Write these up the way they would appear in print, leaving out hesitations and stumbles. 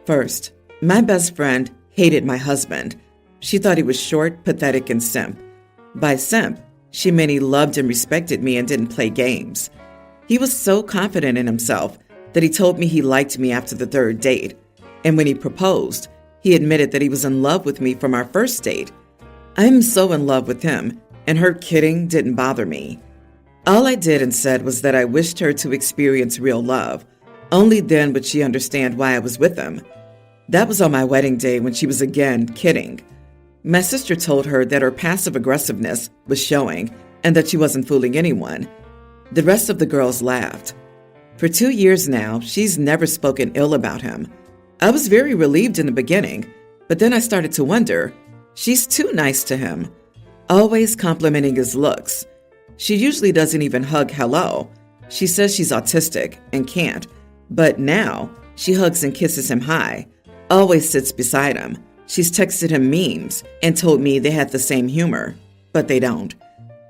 First, my best friend hated my husband. She thought he was short, pathetic, and simp. By simp, she meant he loved and respected me and didn't play games. He was so confident in himself that he told me he liked me after the third date. And when he proposed, he admitted that he was in love with me from our first date. I'm so in love with him, and her kidding didn't bother me. All I did and said was that I wished her to experience real love. Only then would she understand why I was with him. That was on my wedding day when she was again kidding. My sister told her that her passive aggressiveness was showing and that she wasn't fooling anyone. The rest of the girls laughed. For 2 years now, she's never spoken ill about him. I was very relieved in the beginning, but then I started to wonder, she's too nice to him, always complimenting his looks. She usually doesn't even hug hello. She says she's autistic and can't, but now she hugs and kisses him high, always sits beside him. She's texted him memes and told me they had the same humor, but they don't.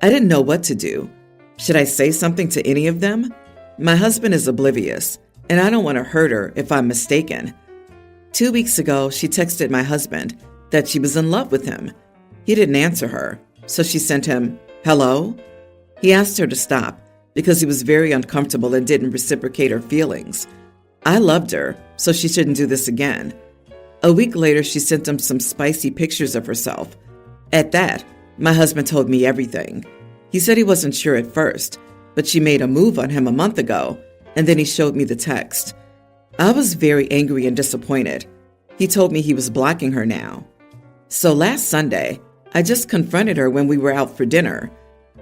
I didn't know what to do. Should I say something to any of them? My husband is oblivious, and I don't want to hurt her if I'm mistaken. 2 weeks ago, she texted my husband that she was in love with him. He didn't answer her, so she sent him, "Hello?" He asked her to stop because he was very uncomfortable and didn't reciprocate her feelings. I loved her, so she shouldn't do this again. A week later, she sent him some spicy pictures of herself. At that, my husband told me everything. He said he wasn't sure at first, but she made a move on him a month ago, and then he showed me the text. I was very angry and disappointed. He told me he was blocking her now. So last Sunday, I just confronted her when we were out for dinner.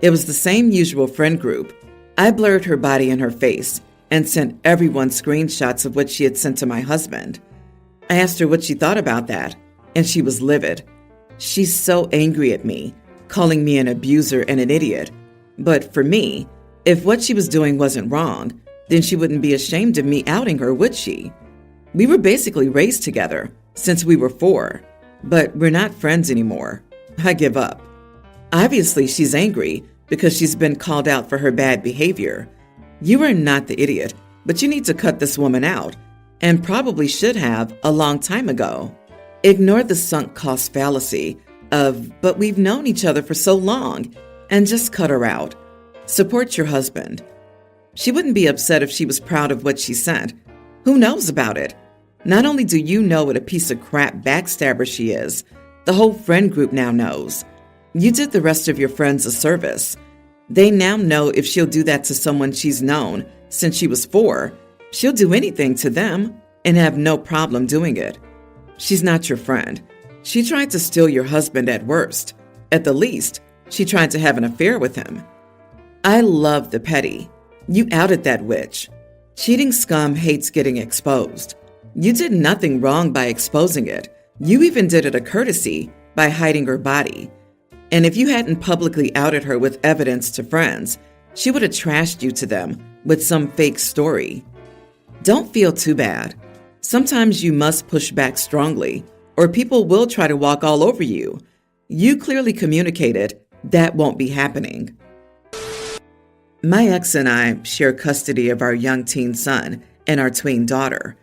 It was the same usual friend group. I blurred her body and her face and sent everyone screenshots of what she had sent to my husband. I asked her what she thought about that, and she was livid. She's so angry at me, calling me an abuser and an idiot. But for me, if what she was doing wasn't wrong, then she wouldn't be ashamed of me outing her, would she? We were basically raised together since we were 4, but we're not friends anymore. I give up. Obviously, she's angry because she's been called out for her bad behavior. You are not the idiot, but you need to cut this woman out, and probably should have a long time ago. Ignore the sunk cost fallacy of, but we've known each other for so long, and just cut her out. Support your husband. She wouldn't be upset if she was proud of what she sent. Who knows about it? Not only do you know what a piece of crap backstabber she is, the whole friend group now knows. You did the rest of your friends a service. They now know if she'll do that to someone she's known since she was 4, she'll do anything to them and have no problem doing it. She's not your friend. She tried to steal your husband at worst. At the least, she tried to have an affair with him. I love the petty. You outed that witch. Cheating scum hates getting exposed. You did nothing wrong by exposing it. You even did it a courtesy by hiding her body. And if you hadn't publicly outed her with evidence to friends, she would have trashed you to them with some fake story. Don't feel too bad. Sometimes you must push back strongly, or people will try to walk all over you. You clearly communicated that won't be happening. My ex and I share custody of our young teen son and our tween daughter.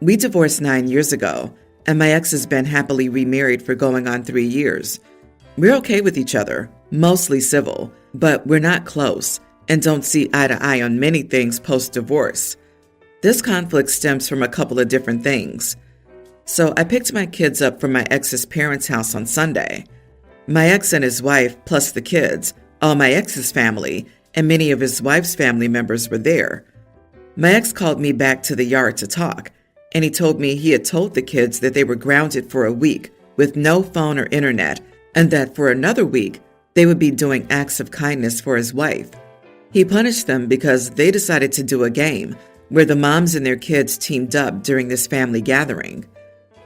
We divorced 9 years ago, and my ex has been happily remarried for going on 3 years. We're okay with each other, mostly civil, but we're not close and don't see eye to eye on many things post-divorce. This conflict stems from a couple of different things. So I picked my kids up from my ex's parents' house on Sunday. My ex and his wife, plus the kids, all my ex's family, and many of his wife's family members were there. My ex called me back to the yard to talk, and he told me he had told the kids that they were grounded for a week with no phone or internet, and that for another week, they would be doing acts of kindness for his wife. He punished them because they decided to do a game where the moms and their kids teamed up during this family gathering.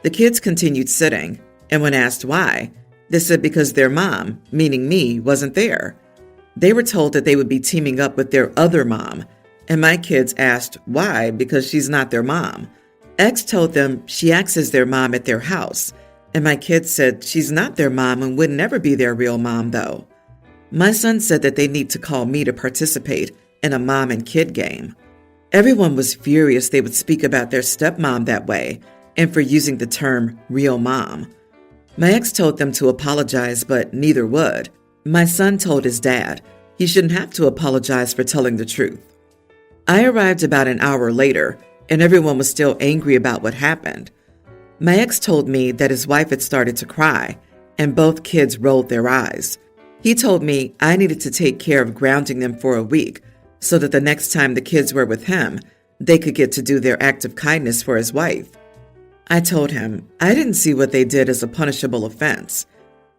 The kids continued sitting, and when asked why, they said because their mom, meaning me, wasn't there. They were told that they would be teaming up with their other mom, and my kids asked why because she's not their mom. Ex told them she acts as their mom at their house, and my kids said she's not their mom and would never be their real mom, though. My son said that they need to call me to participate in a mom and kid game. Everyone was furious they would speak about their stepmom that way, and for using the term real mom. My ex told them to apologize, but neither would. My son told his dad he shouldn't have to apologize for telling the truth. I arrived about an hour later, and everyone was still angry about what happened. My ex told me that his wife had started to cry, and both kids rolled their eyes. He told me I needed to take care of grounding them for a week so that the next time the kids were with him, they could get to do their act of kindness for his wife. I told him I didn't see what they did as a punishable offense.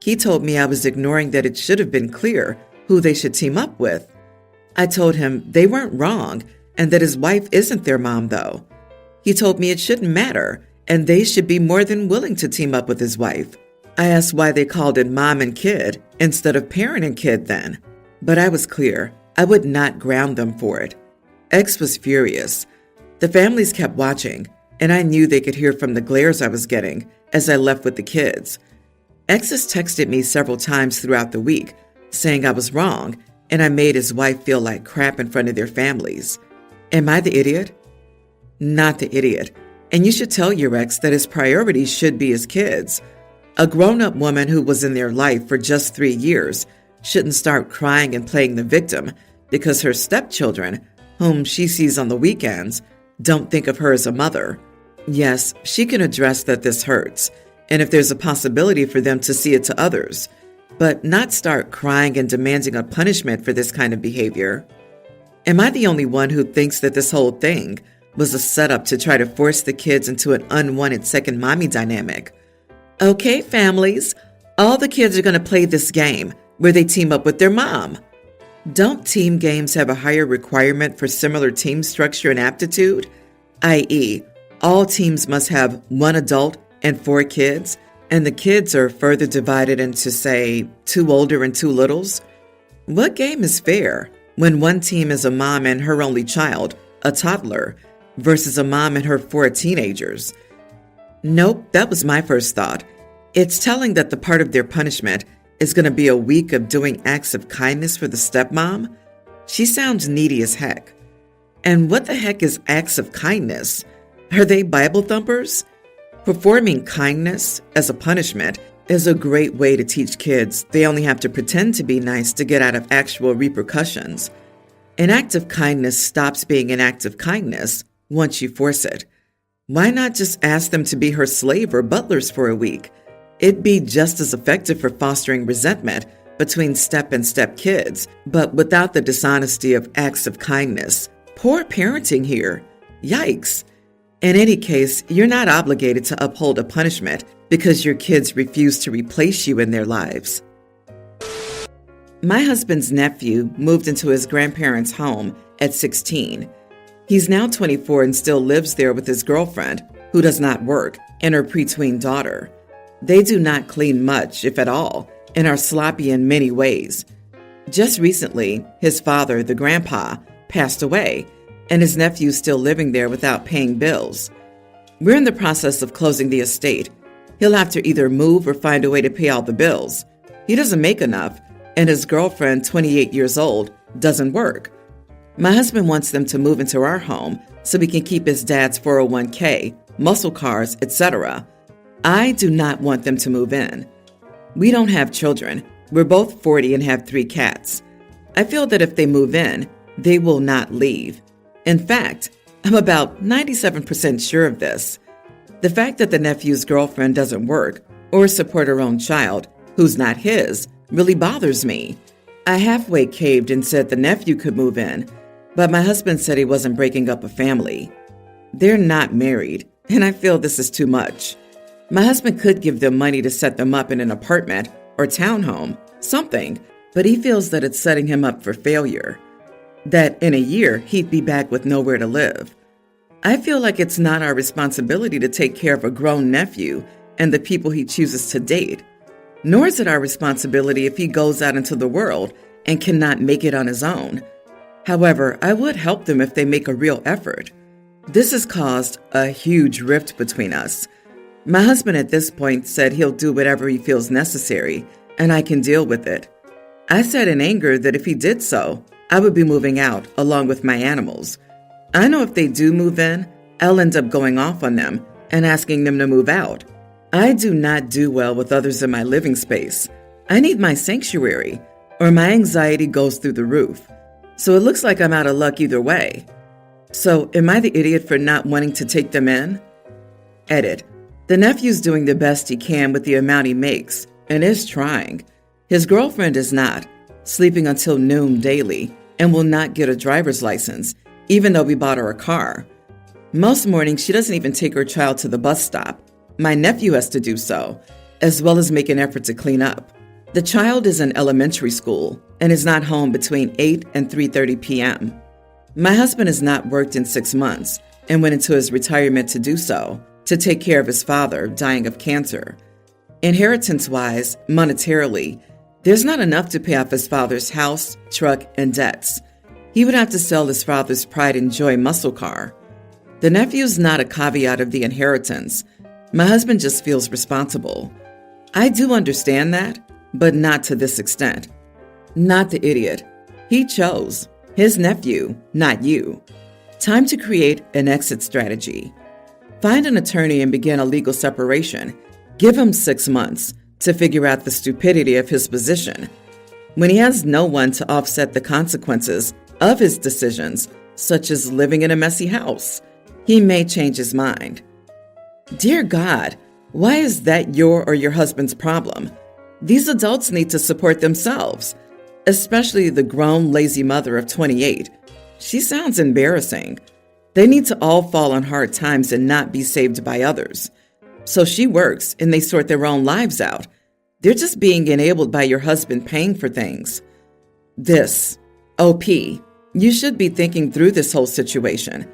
He told me I was ignoring that it should have been clear who they should team up with. I told him they weren't wrong and that his wife isn't their mom, though. He told me it shouldn't matter and they should be more than willing to team up with his wife. I asked why they called it mom and kid instead of parent and kid then, but I was clear I would not ground them for it. X was furious. The families kept watching, and I knew they could hear from the glares I was getting as I left with the kids. X has texted me several times throughout the week, saying I was wrong and I made his wife feel like crap in front of their families. Am I the idiot? Not the idiot. And you should tell your ex that his priorities should be his kids. A grown-up woman who was in their life for just 3 years shouldn't start crying and playing the victim because her stepchildren, whom she sees on the weekends, don't think of her as a mother. Yes, she can address that this hurts, and if there's a possibility for them to see it to others, but not start crying and demanding a punishment for this kind of behavior. Am I the only one who thinks that this whole thing was a setup to try to force the kids into an unwanted second mommy dynamic? Okay, families, all the kids are going to play this game where they team up with their mom. Don't team games have a higher requirement for similar team structure and aptitude? i.e., all teams must have 1 adult and 4 kids, and the kids are further divided into, say, 2 older and 2 littles? What game is fair when one team is a mom and her only child, a toddler, versus a mom and her 4 teenagers? Nope, that was my first thought. It's telling that the part of their punishment is going to be a week of doing acts of kindness for the stepmom? She sounds needy as heck. And what the heck is acts of kindness? Are they Bible thumpers? Performing kindness as a punishment is a great way to teach kids they only have to pretend to be nice to get out of actual repercussions. An act of kindness stops being an act of kindness once you force it. Why not just ask them to be her slave or butlers for a week? It'd be just as effective for fostering resentment between step and step kids, but without the dishonesty of acts of kindness. Poor parenting here. Yikes. In any case, you're not obligated to uphold a punishment because your kids refuse to replace you in their lives. My husband's nephew moved into his grandparents' home at 16. He's now 24 and still lives there with his girlfriend, who does not work, and her preteen daughter. They do not clean much, if at all, and are sloppy in many ways. Just recently, his father, the grandpa, passed away, and his nephew's still living there without paying bills. We're in the process of closing the estate. He'll have to either move or find a way to pay all the bills. He doesn't make enough, and his girlfriend, 28 years old, doesn't work. My husband wants them to move into our home so we can keep his dad's 401k, muscle cars, etc. I do not want them to move in. We don't have children. We're both 40 and have 3 cats. I feel that if they move in, they will not leave. In fact, I'm about 97% sure of this. The fact that the nephew's girlfriend doesn't work or support her own child, who's not his, really bothers me. I halfway caved and said the nephew could move in, but my husband said he wasn't breaking up a family. They're not married, and I feel this is too much. My husband could give them money to set them up in an apartment or townhome, something, but he feels that it's setting him up for failure. That in a year, he'd be back with nowhere to live. I feel like it's not our responsibility to take care of a grown nephew and the people he chooses to date. Nor is it our responsibility if he goes out into the world and cannot make it on his own. However, I would help them if they make a real effort. This has caused a huge rift between us. My husband at this point said he'll do whatever he feels necessary, and I can deal with it. I said in anger that if he did so, I would be moving out along with my animals. I know if they do move in, I'll end up going off on them and asking them to move out. I do not do well with others in my living space. I need my sanctuary, or my anxiety goes through the roof. So it looks like I'm out of luck either way. So am I the idiot for not wanting to take them in? Edit. The nephew's doing the best he can with the amount he makes and is trying. His girlfriend is not, sleeping until noon daily and will not get a driver's license, even though we bought her a car. Most mornings, she doesn't even take her child to the bus stop. My nephew has to do so, as well as make an effort to clean up. The child is in elementary school and is not home between 8 and 3:30 p.m. My husband has not worked in 6 months and went into his retirement to do so, to take care of his father dying of cancer. Inheritance-wise, monetarily, there's not enough to pay off his father's house, truck, and debts. He would have to sell his father's pride and joy muscle car. The nephew's not a caveat of the inheritance. My husband just feels responsible. I do understand that, but not to this extent. Not the idiot. He chose. His nephew, not you. Time to create an exit strategy. Find an attorney and begin a legal separation. Give him 6 months to figure out the stupidity of his position. When he has no one to offset the consequences of his decisions, such as living in a messy house, he may change his mind. Dear God, why is that your or your husband's problem? These adults need to support themselves, especially the grown, lazy mother of 28. She sounds embarrassing. They need to all fall on hard times and not be saved by others. So she works and they sort their own lives out. They're just being enabled by your husband paying for things. This, OP, you should be thinking through this whole situation.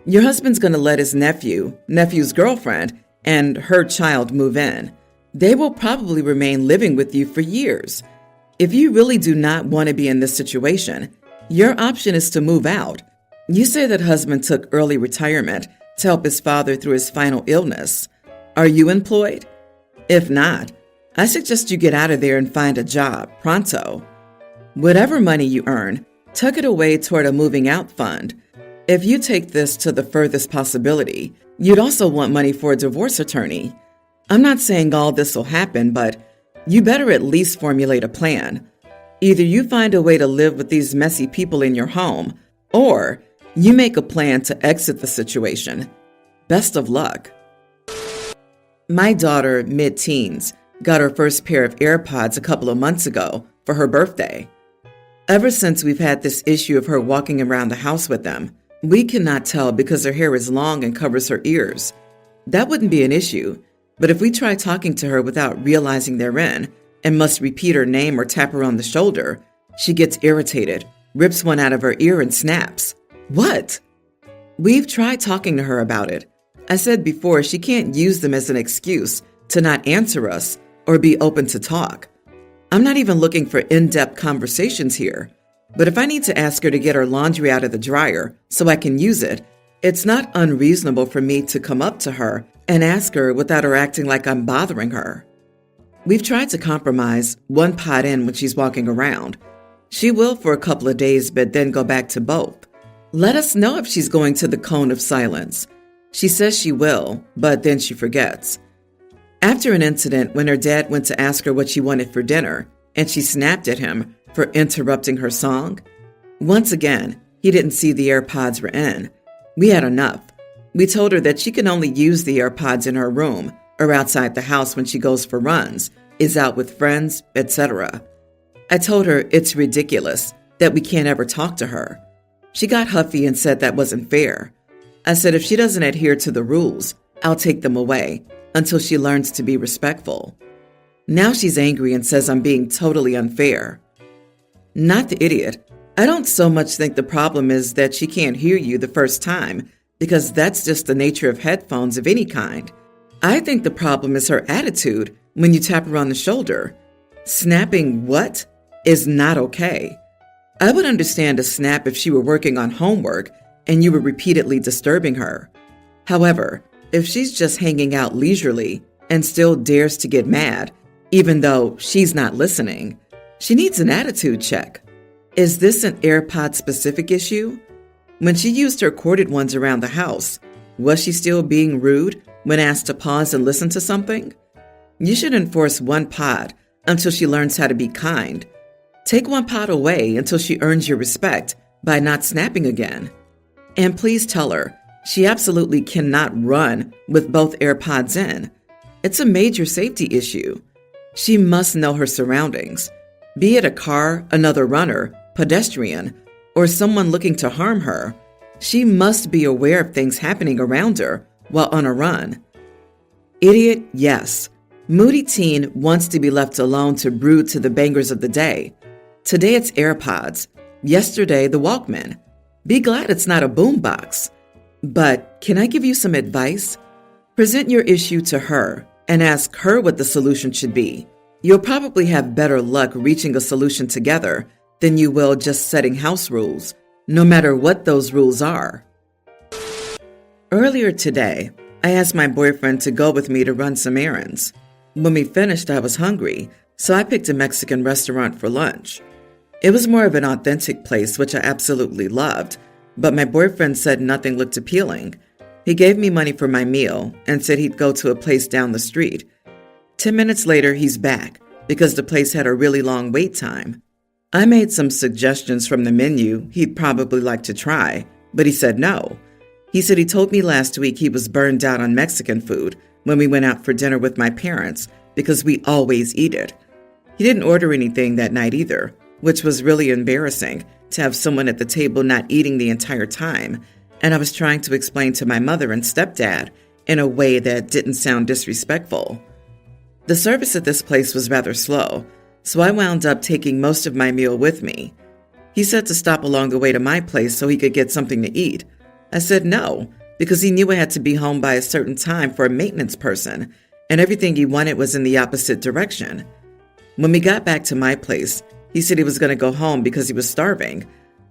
Your husband's going to let his nephew's girlfriend, and her child move in. They will probably remain living with you for years. If you really do not want to be in this situation, your option is to move out. You say that husband took early retirement to help his father through his final illness. Are you employed? If not, I suggest you get out of there and find a job, pronto. Whatever money you earn, tuck it away toward a moving out fund. If you take this to the furthest possibility, you'd also want money for a divorce attorney. I'm not saying all this will happen, but you better at least formulate a plan. Either you find a way to live with these messy people in your home, or you make a plan to exit the situation. Best of luck. My daughter, mid-teens, got her first pair of AirPods a couple of months ago for her birthday. Ever since we've had this issue of her walking around the house with them, we cannot tell because her hair is long and covers her ears. That wouldn't be an issue, but if we try talking to her without realizing they're in and must repeat her name or tap her on the shoulder, she gets irritated, rips one out of her ear and snaps. What? We've tried talking to her about it. I said before she can't use them as an excuse to not answer us or be open to talk. I'm not even looking for in-depth conversations here. But if I need to ask her to get her laundry out of the dryer so I can use it, it's not unreasonable for me to come up to her and ask her without her acting like I'm bothering her. We've tried to compromise, one pod in when she's walking around. She will for a couple of days, but then go back to both. Let us know if she's going to the cone of silence. She says she will, but then she forgets. After an incident when her dad went to ask her what she wanted for dinner, and she snapped at him for interrupting her song. Once again, he didn't see the AirPods were in. We had enough. We told her that she can only use the AirPods in her room or outside the house when she goes for runs, is out with friends, etc. I told her it's ridiculous that we can't ever talk to her. She got huffy and said that wasn't fair. I said if she doesn't adhere to the rules, I'll take them away until she learns to be respectful. Now she's angry and says I'm being totally unfair. Not the idiot. I don't so much think the problem is that she can't hear you the first time, because that's just the nature of headphones of any kind. I think the problem is her attitude when you tap her on the shoulder. Snapping what is not okay. I would understand a snap if she were working on homework and you were repeatedly disturbing her. However, if she's just hanging out leisurely and still dares to get mad, even though she's not listening, she needs an attitude check. Is this an AirPod specific issue? When she used her corded ones around the house, was she still being rude when asked to pause and listen to something? You should enforce one pod until she learns how to be kind. Take one pod away until she earns your respect by not snapping again. And please tell her she absolutely cannot run with both AirPods in. It's a major safety issue. She must know her surroundings, be it a car, another runner, pedestrian, or someone looking to harm her. She must be aware of things happening around her while on a run. Idiot, yes. Moody teen wants to be left alone to brood to the bangers of the day. Today it's AirPods. Yesterday, the Walkman. Be glad it's not a boombox. But can I give you some advice? Present your issue to her and ask her what the solution should be. You'll probably have better luck reaching a solution together than you will just setting house rules, no matter what those rules are. Earlier today, I asked my boyfriend to go with me to run some errands. When we finished, I was hungry, so I picked a Mexican restaurant for lunch. It was more of an authentic place, which I absolutely loved, but my boyfriend said nothing looked appealing. He gave me money for my meal and said he'd go to a place down the street. 10 minutes later, he's back because the place had a really long wait time. I made some suggestions from the menu he'd probably like to try, but he said no. He said he told me last week he was burned out on Mexican food when we went out for dinner with my parents because we always eat it. He didn't order anything that night either, which was really embarrassing to have someone at the table not eating the entire time, and I was trying to explain to my mother and stepdad in a way that didn't sound disrespectful. The service at this place was rather slow, so I wound up taking most of my meal with me. He said to stop along the way to my place so he could get something to eat. I said no, because he knew I had to be home by a certain time for a maintenance person, and everything he wanted was in the opposite direction. When we got back to my place, he said he was going to go home because he was starving.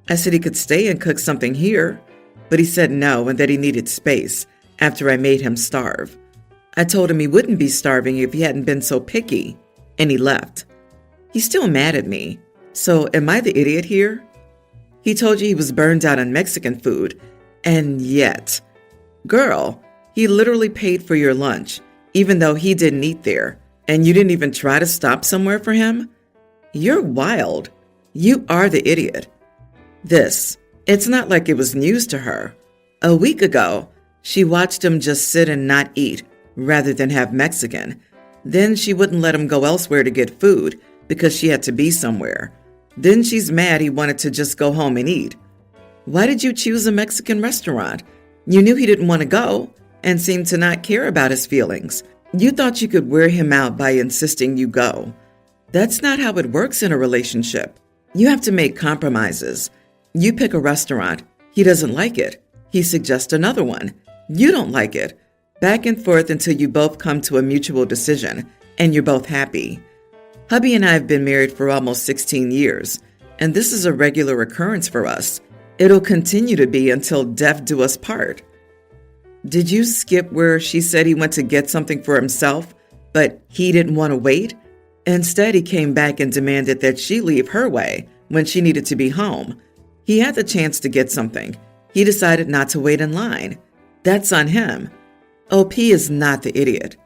I said he could stay and cook something here, but he said no and that he needed space after I made him starve. I told him he wouldn't be starving if he hadn't been so picky, and he left. He's still mad at me. So am I the idiot here? He told you he was burned out on Mexican food, and yet, girl, he literally paid for your lunch, even though he didn't eat there, and you didn't even try to stop somewhere for him? You're wild. You are the idiot. It's not like it was news to her. A week ago, she watched him just sit and not eat rather than have Mexican. Then she wouldn't let him go elsewhere to get food because she had to be somewhere. Then she's mad he wanted to just go home and eat. Why did you choose a Mexican restaurant? You knew he didn't want to go and seemed to not care about his feelings. You thought you could wear him out by insisting you go. That's not how it works in a relationship. You have to make compromises. You pick a restaurant. He doesn't like it. He suggests another one. You don't like it. Back and forth until you both come to a mutual decision and you're both happy. Hubby and I have been married for almost 16 years, and this is a regular occurrence for us. It'll continue to be until death do us part. Did you skip where she said he went to get something for himself, but he didn't want to wait? Instead, he came back and demanded that she leave her way when she needed to be home. He had the chance to get something. He decided not to wait in line. That's on him. OP is not the idiot.